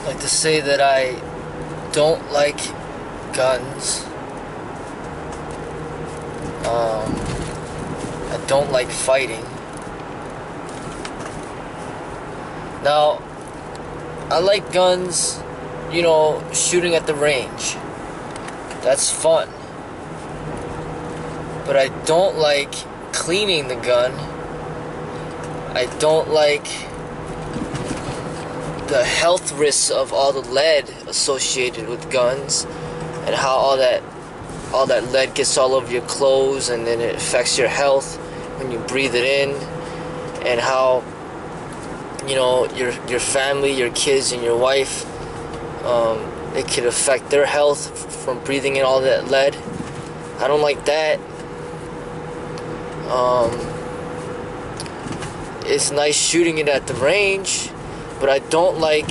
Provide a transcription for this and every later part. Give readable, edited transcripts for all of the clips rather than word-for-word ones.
like to say that I don't like guns. I don't like fighting. Now, I like guns, you know, shooting at the range. That's fun. But I don't like cleaning the gun. I don't like the health risks of all the lead associated with guns, and how all that lead gets all over your clothes, and then it affects your health when you breathe it in, and how, you know, your family, your kids, and your wife, it could affect their health from breathing in all that lead. I don't like that. It's nice shooting it at the range, but I don't like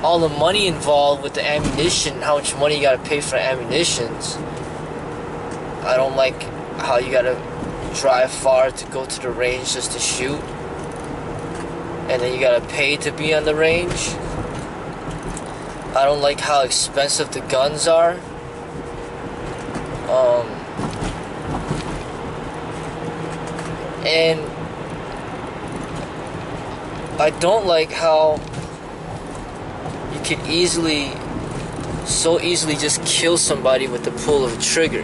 all the money involved with the ammunition, how much money you gotta pay for ammunitions. I don't like how you gotta drive far to go to the range just to shoot, and then you gotta pay to be on the range. I don't like how expensive the guns are. And I don't like how you can so easily just kill somebody with the pull of a trigger.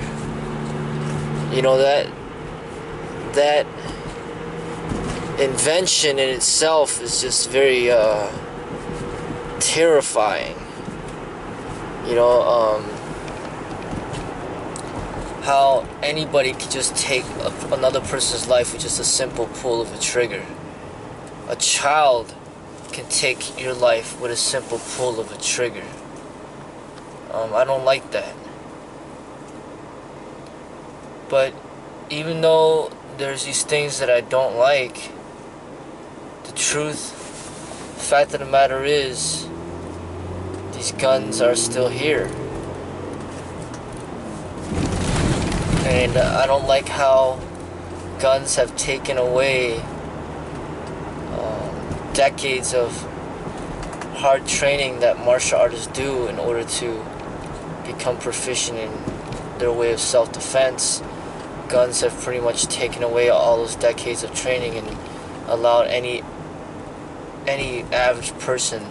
You know, that invention in itself is just very terrifying. You know, how anybody could just take another person's life with just a simple pull of a trigger. A child can take your life with a simple pull of a trigger. I don't like that. But even though there's these things that I don't like, the fact of the matter is, these guns are still here. And I don't like how guns have taken away decades of hard training that martial artists do in order to become proficient in their way of self-defense. Guns have pretty much taken away all those decades of training and allowed any average person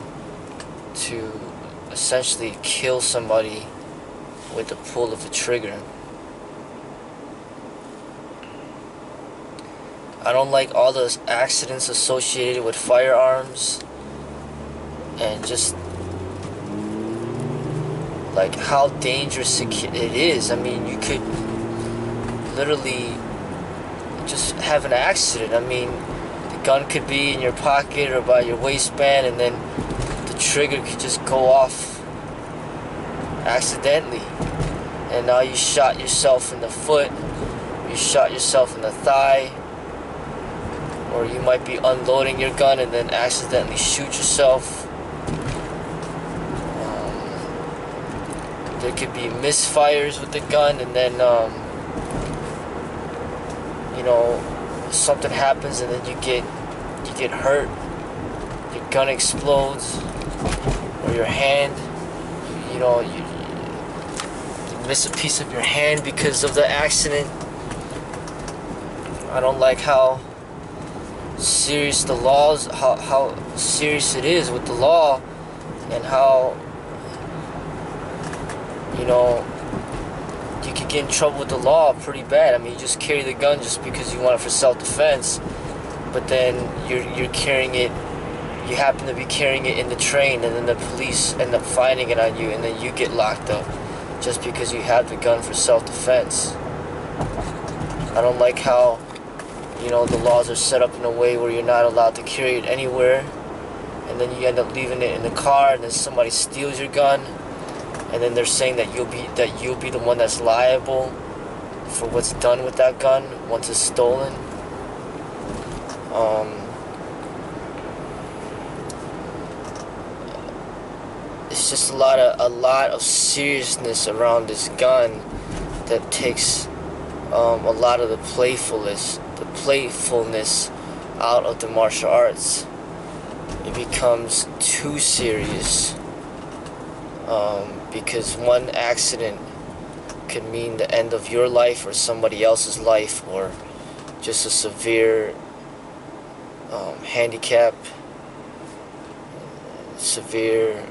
to essentially kill somebody with the pull of a trigger. I don't like all those accidents associated with firearms, and just like how dangerous it is. I mean, you could literally just have an accident. I mean, the gun could be in your pocket or by your waistband, and then the trigger could just go off accidentally, and now you shot yourself in the foot, you shot yourself in the thigh. Or you might be unloading your gun and then accidentally shoot yourself. There could be misfires with the gun, and then you know, something happens and then you get hurt. Your gun explodes, or your hand. You know, you miss a piece of your hand because of the accident. I don't like how serious the laws, how serious it is with the law, and how, you know, you could get in trouble with the law pretty bad. I mean, you just carry the gun just because you want it for self-defense, but then you're carrying it, you happen to be carrying it in the train, and then the police end up finding it on you, and then you get locked up just because you have the gun for self-defense. I don't like how, you know, the laws are set up in a way where you're not allowed to carry it anywhere, and then you end up leaving it in the car, and then somebody steals your gun, and then they're saying that you'll be the one that's liable for what's done with that gun once it's stolen. It's just a lot of seriousness around this gun that takes a lot of the playfulness out of the martial arts. it becomes too serious, because one accident could mean the end of your life or somebody else's life, or just a severe handicap, severe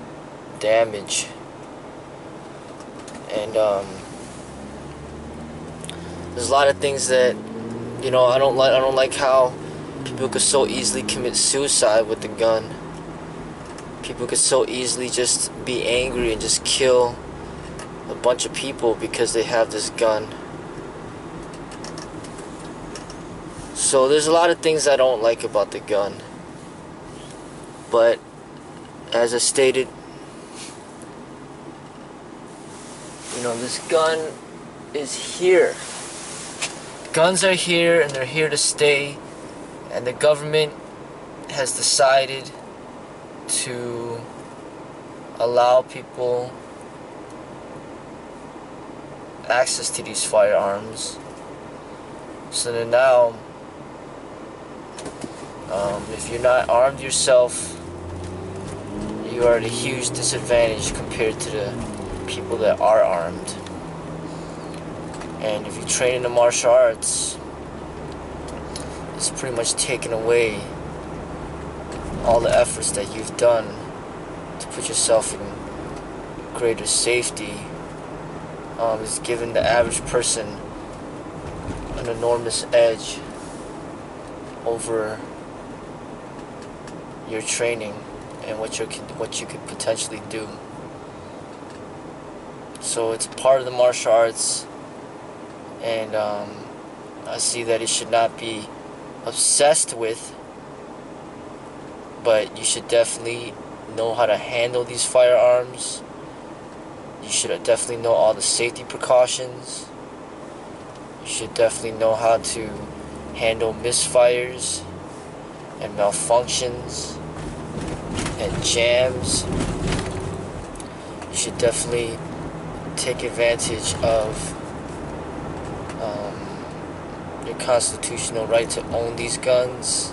damage. And there's a lot of things that, you know, I don't like how people could so easily commit suicide with the gun. People could so easily just be angry and just kill a bunch of people because they have this gun. So there's a lot of things I don't like about the gun. But as I stated, you know, this gun is here. Guns are here and they're here to stay. And the government has decided to allow people access to these firearms. So then now, if you're not armed yourself, you are at a huge disadvantage compared to the people that are armed. And if you train in the martial arts, it's pretty much taken away all the efforts that you've done to put yourself in greater safety. It's given the average person an enormous edge over your training and what you could potentially do. So it's part of the martial arts, and I see that it should not be obsessed with, but you should definitely know how to handle these firearms. You should definitely know all the safety precautions. You should definitely know how to handle misfires and malfunctions and jams. You should definitely take advantage of your constitutional right to own these guns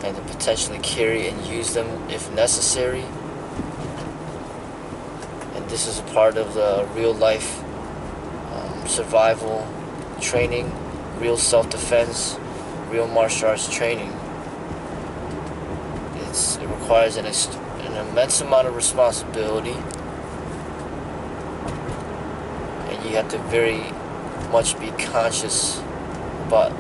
and to potentially carry and use them if necessary. And this is a part of the real life survival training, real self-defense, real martial arts training. It requires an immense amount of responsibility, and you have to very much be conscious about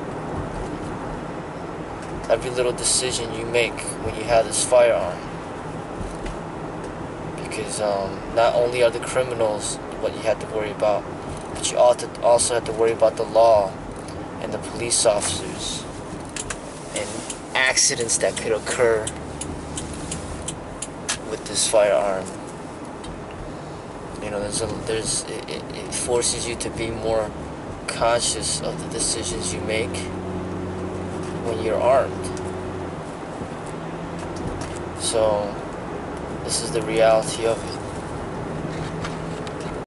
every little decision you make when you have this firearm. Because not only are the criminals what you have to worry about, but you also have to worry about the law and the police officers and accidents that could occur with this firearm. You know, it forces you to be more conscious of the decisions you make when you're armed. So this is the reality of it.